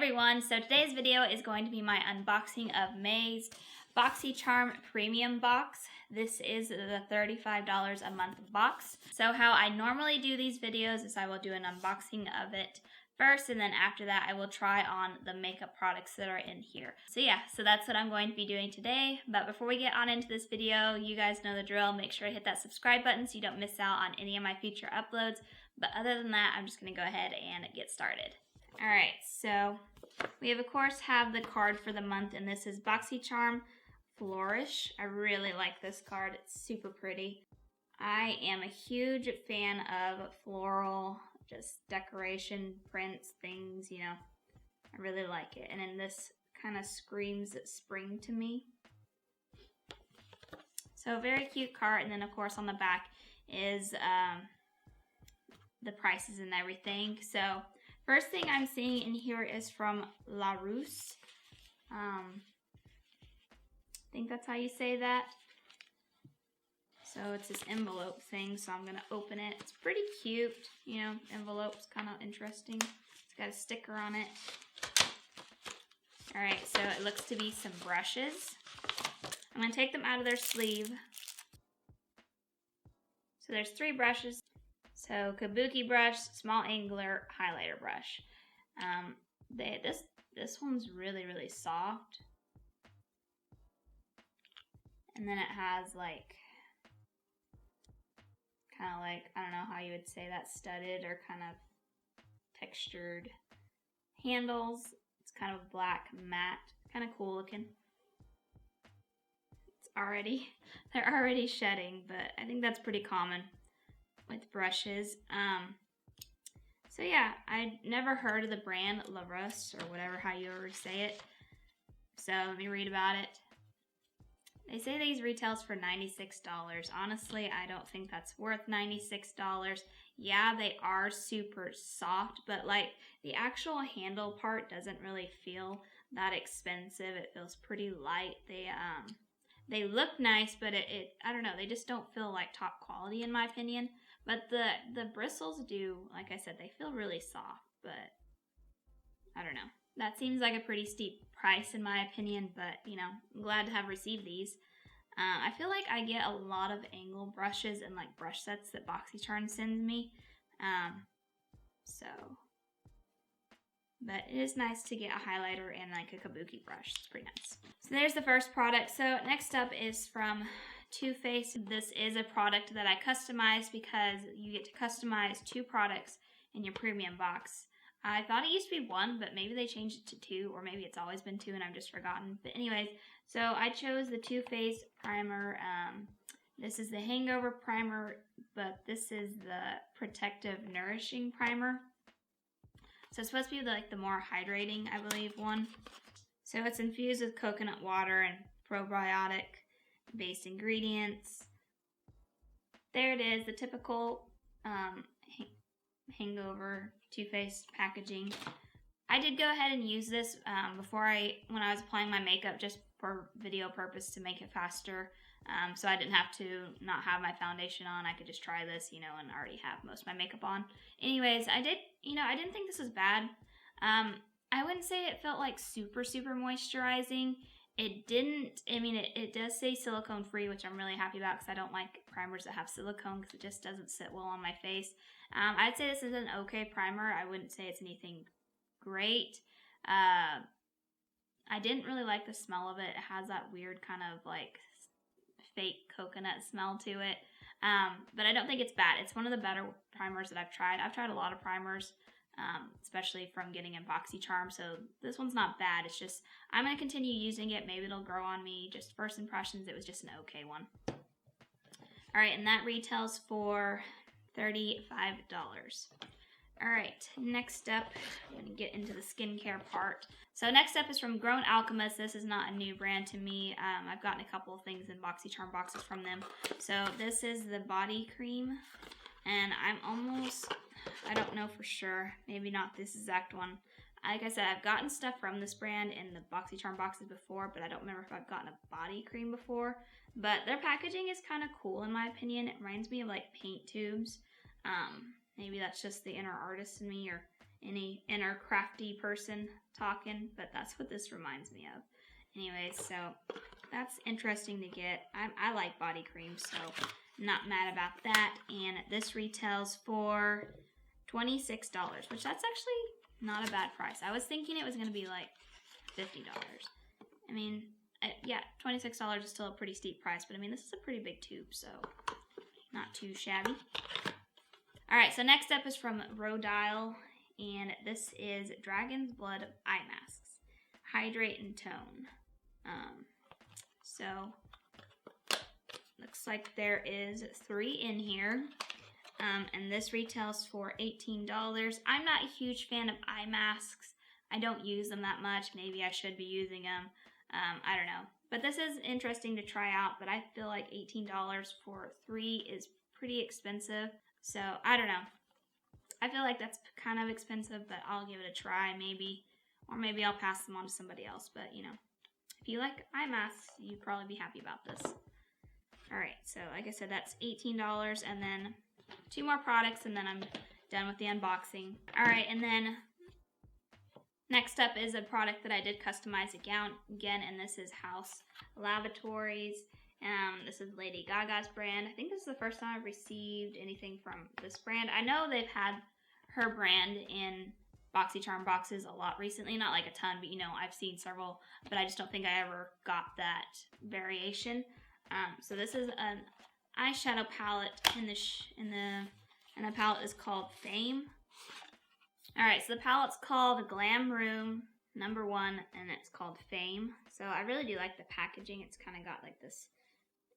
everyone, so today's video is going to be my unboxing of May's Boxycharm Premium box. This is the $35 a month box. So how I normally do these videos is I will do an unboxing of it first, and then after that I will try on the makeup products that are in here. So yeah, so that's what I'm going to be doing today. But before we get on into this video, you guys know the drill. Make sure to hit that subscribe button so you don't miss out on any of my future uploads. But other than that, I'm just going to go ahead and get started. Alright, so we of course have the card for the month, and this is Boxycharm Flourish. I really like this card. It's super pretty. I am a huge fan of floral, just decoration, prints, things, you know. I really like it. And then this kind of screams spring to me. So a very cute card, and then of course on the back is the prices and everything. So first thing I'm seeing in here is from La Rousse. I think that's how you say that. So it's this envelope thing, so I'm gonna open it. It's pretty cute, you know, envelope's kind of interesting. It's got a sticker on it. Alright, so it looks to be some brushes. I'm gonna take them out of their sleeve. So there's 3 brushes. So kabuki brush, small angular, highlighter brush. This one's really soft. And then it has like, kind of like, I don't know how you would say that, studded or kind of textured handles. It's kind of black matte, kind of cool looking. They're already shedding, but I think that's pretty common with brushes. So yeah, I never heard of the brand La Rousse, or whatever, how you ever say it. So let me read about it. They say these retails for $96. Honestly, I don't think that's worth $96. Yeah, they are super soft, but like the actual handle part doesn't really feel that expensive. It feels pretty light. They look nice, but I don't know, they just don't feel like top quality in my opinion. But the bristles do, like I said, they feel really soft, but I don't know. That seems like a pretty steep price in my opinion, but you know, I'm glad to have received these. I feel like I get a lot of angle brushes and like brush sets that Boxycharm sends me. But it is nice to get a highlighter and like a kabuki brush. It's pretty nice. So there's the first product. So next up is from Too Faced. This is a product that I customized because you get to customize 2 products in your premium box. I thought it used to be 1, but maybe they changed it to 2, or maybe it's always been 2 and I've just forgotten. But anyways, so I chose the Too Faced primer. This is the Hangover primer, but this is the Protective Nourishing primer. So it's supposed to be like the more hydrating, I believe, one. So it's infused with coconut water and probiotic-based ingredients. There it is, the typical Hangover Too Faced packaging. I did go ahead and use this when I was applying my makeup, just for video purpose to make it faster. So I didn't have to not have my foundation on. I could just try this, you know, and already have most of my makeup on. Anyways, I didn't think this was bad. I wouldn't say it felt like super moisturizing. It didn't, I mean, it does say silicone free, which I'm really happy about because I don't like primers that have silicone because it just doesn't sit well on my face. I'd say this is an okay primer. I wouldn't say it's anything great. I didn't really like the smell of it. It has that weird kind of like fake coconut smell to it. But I don't think it's bad. It's one of the better primers that I've tried. I've tried a lot of primers, especially from getting in Boxycharm, so this one's not bad. It's just, I'm going to continue using it. Maybe it'll grow on me. Just first impressions, it was just an okay one. Alright, and that retails for $35. Alright, next up, I'm going to get into the skincare part. So next up is from Grown Alchemist. This is not a new brand to me. I've gotten a couple of things in Boxycharm boxes from them. So this is the body cream, and I don't know for sure, maybe not this exact one. Like I said, I've gotten stuff from this brand in the Boxycharm boxes before, but I don't remember if I've gotten a body cream before. But their packaging is kind of cool in my opinion. It reminds me of like paint tubes. Maybe that's just the inner artist in me, or any inner crafty person talking, but that's what this reminds me of. Anyways, so that's interesting to get. I like body cream, so I'm not mad about that. And this retails for $26, which that's actually not a bad price. I was thinking it was going to be like $50. I mean, yeah, $26 is still a pretty steep price, but I mean, this is a pretty big tube, so not too shabby. Alright, so next up is from Rodile, and this is Dragon's Blood Eye Masks. Hydrate and Tone. So, looks like there is 3 in here, and this retails for $18. I'm not a huge fan of eye masks. I don't use them that much. Maybe I should be using them. I don't know. But this is interesting to try out, but I feel like $18 for 3 is pretty expensive. So, I don't know. I feel like that's kind of expensive, but I'll give it a try maybe. Or maybe I'll pass them on to somebody else. But, you know, if you like eye masks, you'd probably be happy about this. Alright, so like I said, that's $18. And then 2 more products, and then I'm done with the unboxing. Alright, and then next up is a product that I did customize again, and this is House Lavatories. This is Lady Gaga's brand. I think this is the first time I've received anything from this brand. I know they've had her brand in Boxycharm boxes a lot recently. Not like a ton, but you know, I've seen several, but I just don't think I ever got that variation. So this is an eyeshadow palette, and the palette is called Fame. Alright, so the palette's called Glam Room #1, and it's called Fame. So I really do like the packaging. It's kind of got like this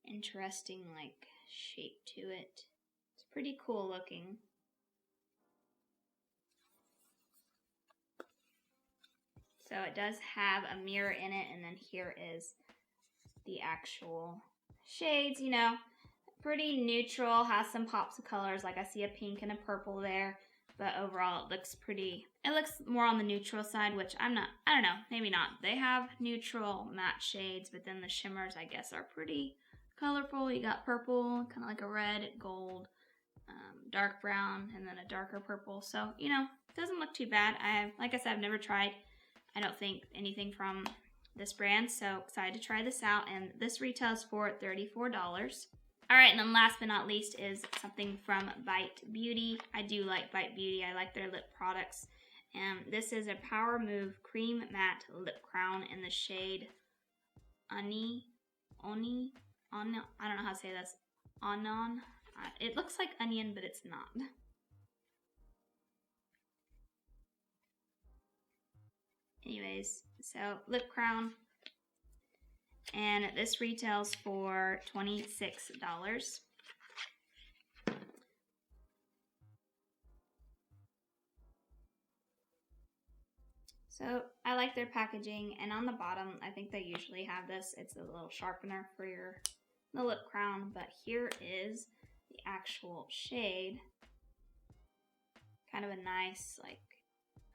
interesting like shape to it. It's pretty cool looking. So it does have a mirror in it, and then here is the actual shades, you know, pretty neutral, has some pops of colors, like I see a pink and a purple there, but overall it looks more on the neutral side, which I don't know, maybe not. They have neutral matte shades, but then the shimmers, I guess, are pretty colorful. You got purple, kind of like a red, gold, dark brown, and then a darker purple. So, you know, it doesn't look too bad. Like I said, I've never tried, I don't think, anything from this brand, so excited to try this out, and this retails for $34. Alright, and then last but not least is something from Bite Beauty. I do like Bite Beauty. I like their lip products. And this is a Power Move Cream Matte Lip Crown in the shade Oni. I don't know how to say this. Anon. It looks like onion, but it's not. Anyways, so lip crown, and this retails for $26. So I like their packaging, and on the bottom, I think they usually have this. It's a little sharpener for the lip crown, but here is the actual shade. Kind of a nice, like,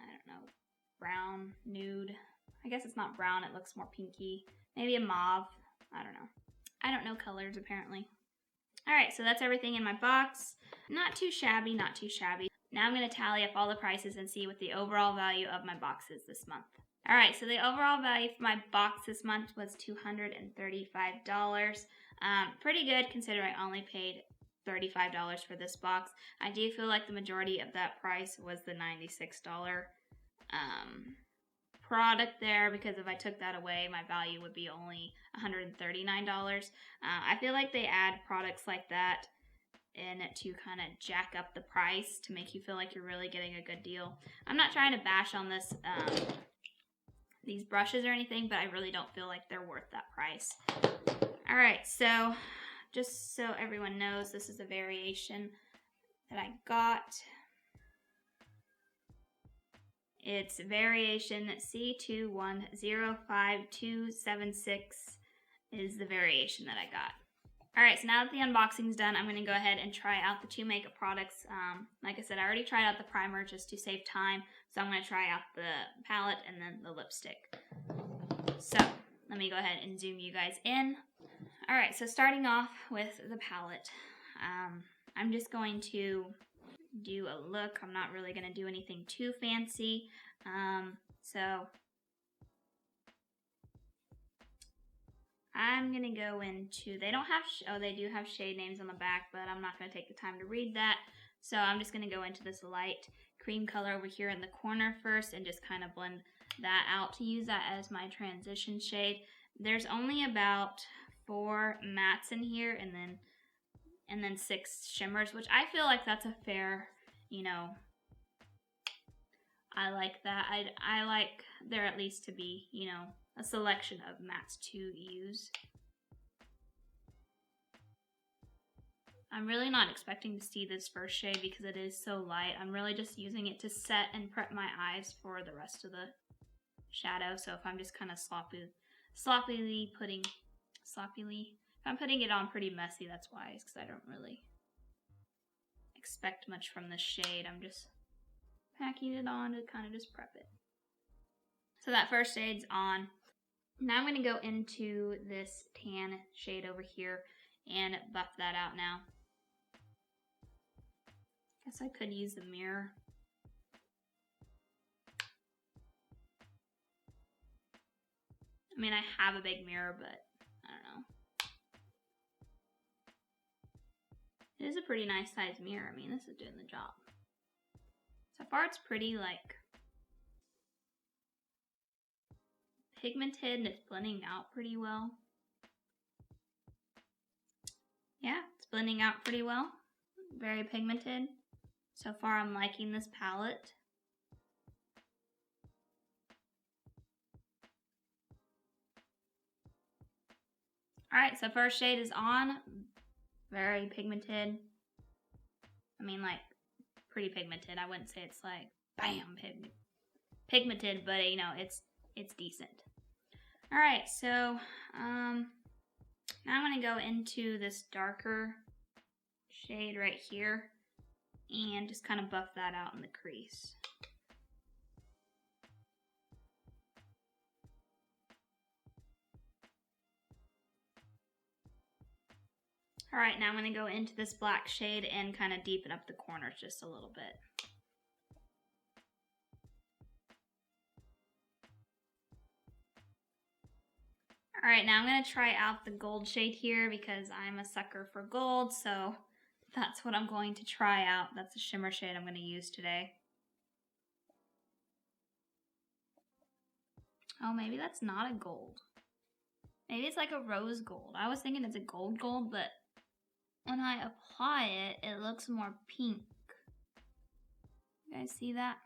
I don't know, brown, nude. I guess it's not brown, it looks more pinky. Maybe a mauve. I don't know. I don't know colors, apparently. Alright, so that's everything in my box. Not too shabby, not too shabby. Now I'm going to tally up all the prices and see what the overall value of my box is this month. Alright, so the overall value for my box this month was $235. Pretty good considering I only paid $35 for this box. I do feel like the majority of that price was the $96 product there, because if I took that away, my value would be only $139. I feel like they add products like that in to kind of jack up the price to make you feel like you're really getting a good deal. I'm not trying to bash on this these brushes or anything, but I really don't feel like they're worth that price. Alright, so just so everyone knows, this is a variation that I got. It's variation C210527 is the variation that I got. Alright, so now that the unboxing's done, I'm going to go ahead and try out the 2 makeup products. Like I said, I already tried out the primer just to save time, so I'm going to try out the palette and then the lipstick. So, let me go ahead and zoom you guys in. Alright, so starting off with the palette, I'm just going to do a look. I'm not really going to do anything too fancy. So I'm going to go into, they don't have, they do have shade names on the back, but I'm not going to take the time to read that. So I'm just going to go into this light cream color over here in the corner first and just kind of blend that out to use that as my transition shade. There's only about 4 mattes in here and then 6 shimmers, which I feel like that's a fair, you know, I like that. I like there at least to be, you know, a selection of mattes to use. I'm really not expecting to see this first shade because it is so light. I'm really just using it to set and prep my eyes for the rest of the shadow. So if I'm just kind of sloppily putting, if I'm putting it on pretty messy, that's why, because I don't really expect much from this shade. I'm just packing it on to kind of just prep it. So that first shade's on. Now I'm going to go into this tan shade over here and buff that out now. Guess I could use the mirror. I mean, I have a big mirror, but I don't know. It is a pretty nice sized mirror. I mean, this is doing the job. So far it's pretty like pigmented and it's blending out pretty well. Yeah, it's blending out pretty well. Very pigmented. So far I'm liking this palette. Alright, so first shade is on. Very pigmented. I mean, like, pretty pigmented. I wouldn't say it's like, bam, pigmented, but, you know, it's decent. Alright, so, now I'm going to go into this darker shade right here and just kind of buff that out in the crease. Alright, now I'm going to go into this black shade and kind of deepen up the corners just a little bit. Alright, now I'm going to try out the gold shade here because I'm a sucker for gold, so that's what I'm going to try out. That's the shimmer shade I'm going to use today. Oh, maybe that's not a gold. Maybe it's like a rose gold. I was thinking it's a gold, but when I apply it, it looks more pink. You guys see that?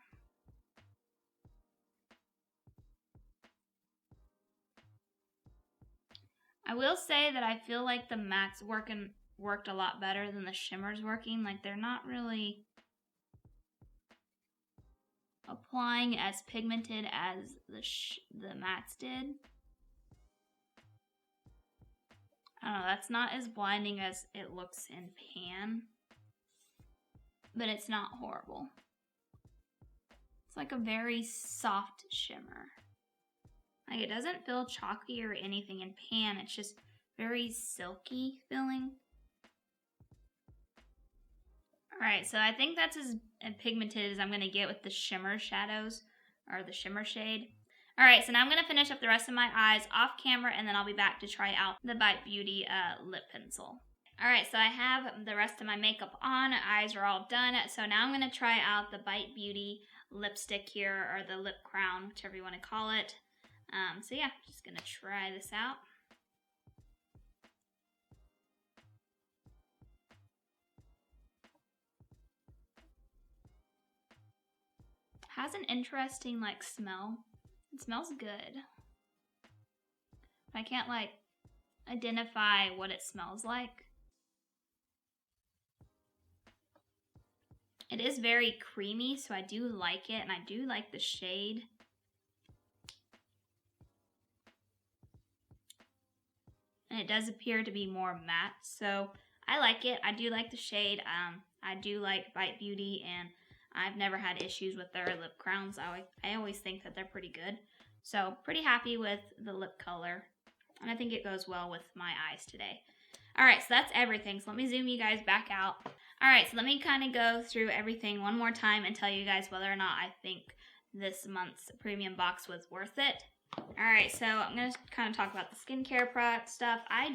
I will say that I feel like the mattes worked a lot better than the shimmers working. Like, they're not really applying as pigmented as the mattes did. I don't know, that's not as blinding as it looks in pan, but it's not horrible. It's like a very soft shimmer. Like, it doesn't feel chalky or anything in pan, it's just very silky feeling. Alright, so I think that's as pigmented as I'm going to get with the shimmer shadows, or the shimmer shade. Alright, so now I'm going to finish up the rest of my eyes off camera, and then I'll be back to try out the Bite Beauty lip pencil. Alright, so I have the rest of my makeup on, eyes are all done, so now I'm going to try out the Bite Beauty lipstick here, or the lip crown, whichever you want to call it. So yeah, just going to try this out. Has an interesting like smell. It smells good. I can't like identify what it smells like. It is very creamy, so I do like it, and I do like the shade. And it does appear to be more matte, so I like it. I do like the shade. I do like Bite Beauty, and I've never had issues with their lip crowns. I always think that they're pretty good. So pretty happy with the lip color. And I think it goes well with my eyes today. Alright, so that's everything. So let me zoom you guys back out. Alright, so let me kind of go through everything one more time and tell you guys whether or not I think this month's premium box was worth it. Alright, so I'm going to kind of talk about the skincare product stuff. I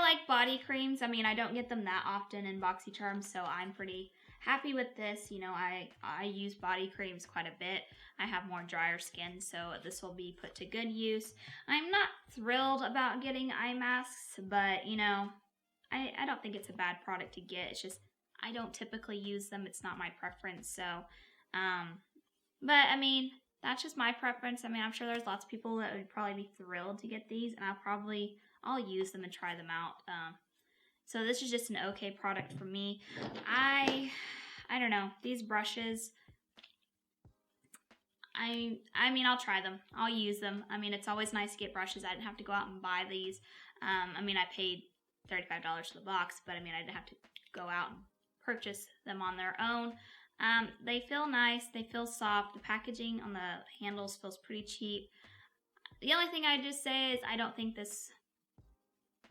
like body creams. I mean, I don't get them that often in Boxycharm, so I'm pretty happy with this. You know, I use body creams quite a bit. I have more drier skin, so this will be put to good use. I'm not thrilled about getting eye masks, but, you know, I don't think it's a bad product to get. It's just, I don't typically use them. It's not my preference, so, but, I mean, that's just my preference. I mean, I'm sure there's lots of people that would probably be thrilled to get these, and I'll use them and try them out. So this is just an okay product for me. I don't know, these brushes, I mean, I'll try them. I'll use them. I mean, it's always nice to get brushes. I didn't have to go out and buy these. I mean, I paid $35 for the box, but I mean, I didn't have to go out and purchase them on their own. They feel nice. They feel soft. The packaging on the handles feels pretty cheap. The only thing I just say is I don't think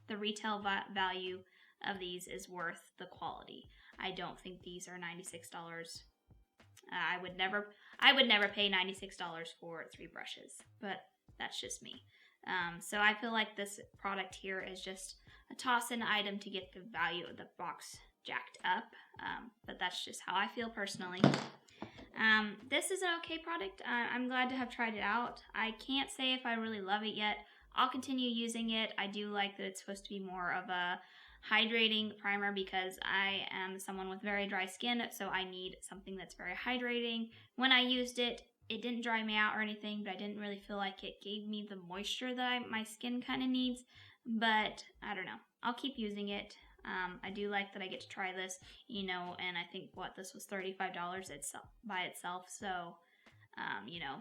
the retail value of these is worth the quality. I don't think these are $96. I would never pay $96 for 3 brushes, but that's just me. So I feel like this product here is just a toss-in item to get the value of the box jacked up, but that's just how I feel personally. This is an okay product. I'm glad to have tried it out. I can't say if I really love it yet. I'll continue using it. I do like that it's supposed to be more of a hydrating primer because I am someone with very dry skin, so I need something that's very hydrating. When I used it, it didn't dry me out or anything, but I didn't really feel like it gave me the moisture that my skin kind of needs. But I don't know. I'll keep using it. I do like that I get to try this, you know, and I think this was $35 by itself. So, you know,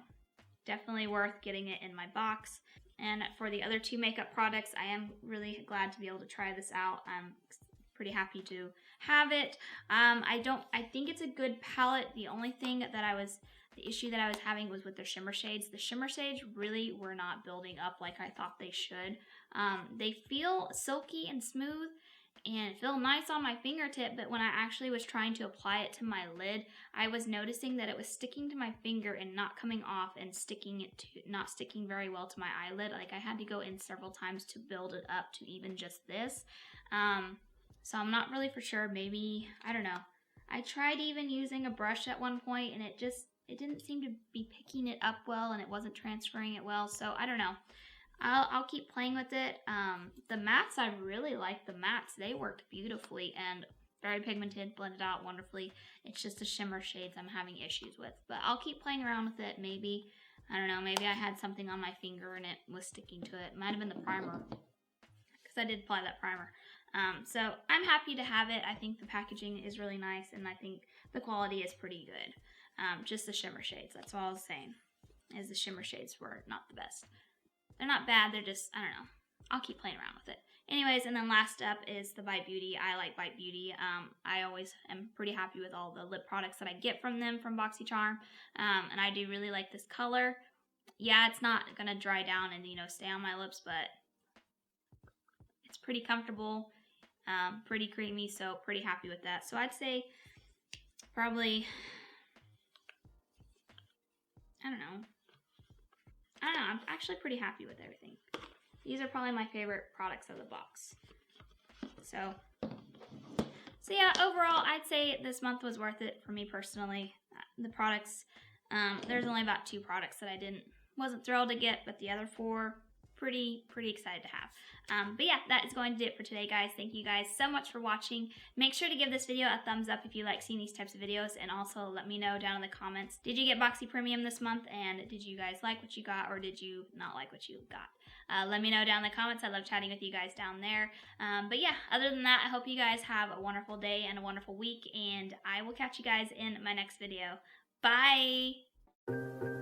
definitely worth getting it in my box. And for the other 2 makeup products, I am really glad to be able to try this out. I'm pretty happy to have it. I think it's a good palette. The only thing that the issue that I was having was with their shimmer shades. The shimmer shades really were not building up like I thought they should. They feel silky and smooth and feel nice on my fingertip, but when I actually was trying to apply it to my lid, I was noticing that it was sticking to my finger and not coming off and not sticking very well to my eyelid. Like I had to go in several times to build it up to even just this. So I'm not really for sure. Maybe, I don't know. I tried even using a brush at one point and it didn't seem to be picking it up well and it wasn't transferring it well. So I don't know. I'll keep playing with it. The mattes, I really like the mattes. They work beautifully and very pigmented, blended out wonderfully. It's just the shimmer shades I'm having issues with. But I'll keep playing around with it. Maybe, I don't know, maybe I had something on my finger and it was sticking to it. It might have been the primer, because I did apply that primer. So I'm happy to have it. I think the packaging is really nice and I think the quality is pretty good. Just the shimmer shades, that's all I was saying, is the shimmer shades were not the best. They're not bad, they're just, I don't know. I'll keep playing around with it. Anyways, and then last up is the Bite Beauty. I like Bite Beauty. I always am pretty happy with all the lip products that I get from them, from Boxycharm. And I do really like this color. Yeah, it's not going to dry down and, you know, stay on my lips, but it's pretty comfortable, pretty creamy, so pretty happy with that. So I'd say probably, I don't know, I'm actually pretty happy with everything. These are probably my favorite products of the box. So yeah, overall, I'd say this month was worth it for me personally. The products, there's only about 2 products that I wasn't thrilled to get, but the other 4, pretty excited to have. But yeah, that is going to do it for today, guys. Thank you guys so much for watching. Make sure to give this video a thumbs up if you like seeing these types of videos, and also let me know down in the comments, did you get Boxy Premium this month, and did you guys like what you got, or did you not like what you got? Let me know down in the comments. I love chatting with you guys down there. But yeah, other than that, I hope you guys have a wonderful day and a wonderful week, and I will catch you guys in my next video. Bye!